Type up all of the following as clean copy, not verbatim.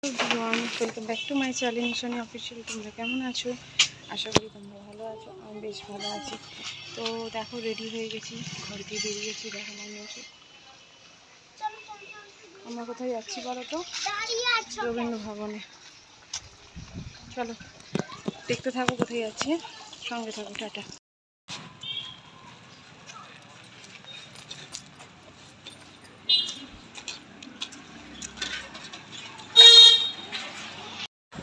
Welcome back to my channel Nishani official. তোমরা কেমন আছো? আশা করি তোমরা ভালো আছো। আমি বেশ ভালো আছি। তো দেখো রেডি হয়ে গেছি, ঘর দিয়ে বেরিয়ে গেছি। দেখো মনে হচ্ছে আমরা কোথায় যাচ্ছি বলো তো? রবীন্দ্র ভবনে। চলো দেখতে থাকো কোথায় যাচ্ছি, সঙ্গে থাকো। টাটা।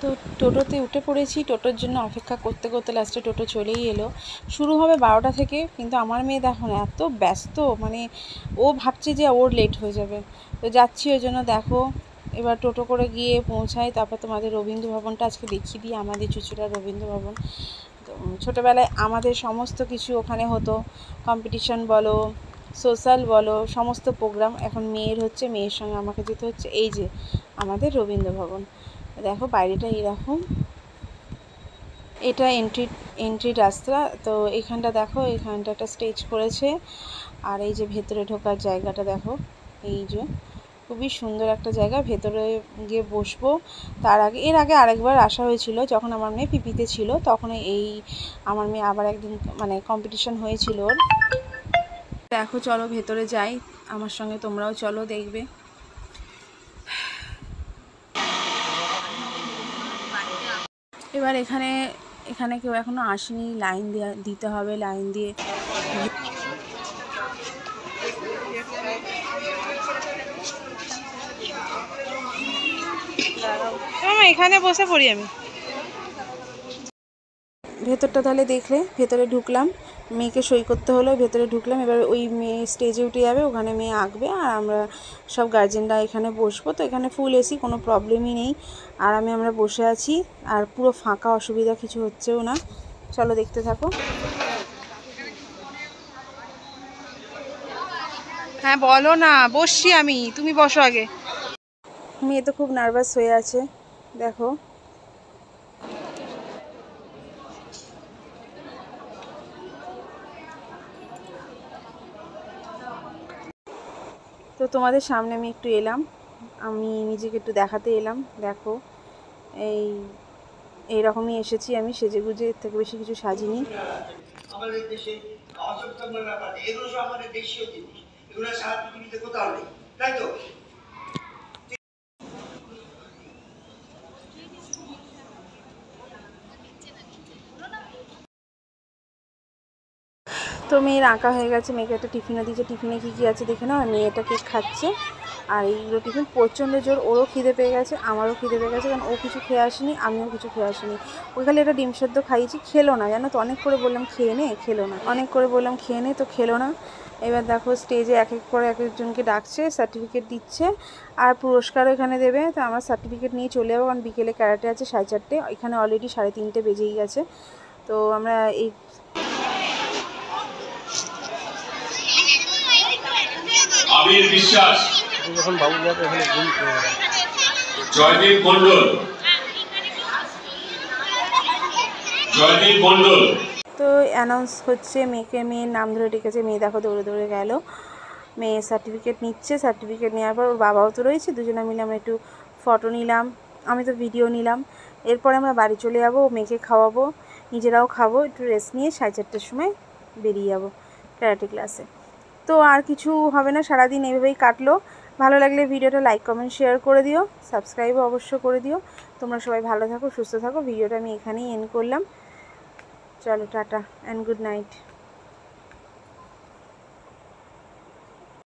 তো টোটোতে উঠে পড়েছি। টোটোর জন্য অপেক্ষা করতে করতে লাস্টে টোটো চলেই এলো। শুরু হবে 12টা থেকে, কিন্তু আমার মেয়ে দেখো না এত ব্যস্ত, মানে ও ভাবছে যে ওর লেট হয়ে যাবে। তো যাচ্ছি ওই জন্য। দেখো এবার টোটো করে গিয়ে পৌঁছাই, তারপর তোমাদের রবীন্দ্র ভবনটা আজকে দেখিয়ে দিই। আমাদের চুঁচুড়ার রবীন্দ্র ভবন। তো ছোটোবেলায় আমাদের সমস্ত কিছু ওখানে হতো, কম্পিটিশান বলো, সোশ্যাল বলো, সমস্ত প্রোগ্রাম। এখন মেয়ের হচ্ছে, মেয়ের সঙ্গে আমাকে যেতে হচ্ছে। এই যে আমাদের রবীন্দ্র ভবন। দেখো বাইরেটা এরকম, এটা এন্ট্রি রাস্তা। তো এখানটা দেখো, এখানটা একটা স্টেজ করেছে। আর এই যে ভেতরে ঢোকার জায়গাটা দেখো, এই যে খুবই সুন্দর একটা জায়গা। ভেতরে গিয়ে বসবো। তার আগে, এর আগে আরেকবার আসা হয়েছিল যখন আমার মেয়ে পিপিতে ছিল, তখন এই আমার মেয়ে আবার একদিন মানে কম্পিটিশন হয়েছিল ওর। দেখো চলো ভেতরে যাই, আমার সঙ্গে তোমরাও চলো, দেখবে। এবার এখানে কেউ এখনো আসেনি, লাইন দিতে হবে। লাইন দিয়ে এখানে বসে পড়ি আমি। ভেতরটা তাহলে দেখলে, ভেতরে ঢুকলাম, মেয়েকে সই করতে হলো। ভেতরে ঢুকলাম, এবার ওই মেয়ে স্টেজে উঠে যাবে, ওখানে মেয়ে আঁকবে আর আমরা সব গার্জেনরা এখানে বসবো। তো এখানে ফুল এসি, কোনো প্রবলেমই নেই। আর আমরা বসে আছি, আর পুরো ফাঁকা, অসুবিধা কিছু হচ্ছেও না। চলো দেখতে থাকো। হ্যাঁ বলো না, বসছি আমি, তুমি বসো আগে। মেয়ে তো খুব নার্ভাস হয়ে আছে, দেখো। তো তোমাদের সামনে আমি একটু এলাম, আমি নিজেকে একটু দেখাতে এলাম। দেখো এইরকমই এসেছি আমি সেজে গুজে, এর থেকে বেশি কিছু সাজিনি। আমাদের দেশে অসংখ্য ব্যাপার, এগুলো সব আমাদের দেশীয় জিনিস, এগুলো সারা পৃথিবীতে কোথাও নেই, তাই তো? তো মেয়ের আঁকা হয়ে গেছে, মেয়েকে একটা টিফিনও দিয়েছে। টিফিনে কী কী আছে দেখে নাও। আর মেয়েটা কেক খাচ্ছে, আর এইগুলো টিফিন। প্রচণ্ড জোর ওরও খিদে পেয়ে গেছে, আমারও খিদে পেয়ে গেছে, কারণ ও কিছু খেয়ে আসেনি, আমিও কিছু খেয়ে আসিনি। ওই খালি একটা ডিম সেদ্ধ খাইয়েছি, খেলো না জানো তো। অনেক করে বললাম খেয়ে নে, খেলো না। অনেক করে বললাম খেয়ে নে, তো খেলো না। এবার দেখো স্টেজে এক এক করে এক একজনকে ডাকছে, সার্টিফিকেট দিচ্ছে, আর পুরস্কারও এখানে দেবে। তো আমার সার্টিফিকেট নিয়ে চলে যাবো, কারণ বিকেলে ক্যারাটে আছে 4:30। এখানে অলরেডি 3:30 বেজেই গেছে। তো আমরা এই আবির বিশ্বাস, যখন বাবু যাবে এখানে জয়দীপ মণ্ডল, জয়দীপ মণ্ডল। তো অ্যানাউন্স হচ্ছে, মেয়ের নাম ধরে ডেকেছে। মেয়ে দেখো দৌড়ে দৌড়ে গেল, মেয়ে সার্টিফিকেট নিচ্ছে। সার্টিফিকেট নেওয়ার পর ওর বাবাও তো রয়েছে, দুজনে মিলে আমরা একটু ফটো নিলাম, আমি তো ভিডিও নিলাম। এরপরে আমরা বাড়ি চলে যাবো, মেয়েকে খাওয়াবো, নিজেরাও খাবো, একটু রেস্ট নিয়ে 4:30টার সময় বেরিয়ে যাবো ক্যারাটে ক্লাসে। তো আর কিছু হবে না, সারাদিন এইভাবেই কাটলো। ভালো লাগলে ভিডিওটা লাইক কমেন্ট শেয়ার করে দিও, সাবস্ক্রাইবও অবশ্য করে দিও। তোমরা সবাই ভালো থাকো, সুস্থ থাকো। ভিডিওটা আমি এখানেই এন্ড করলাম। চলো টাটা অ্যান্ড গুড নাইট।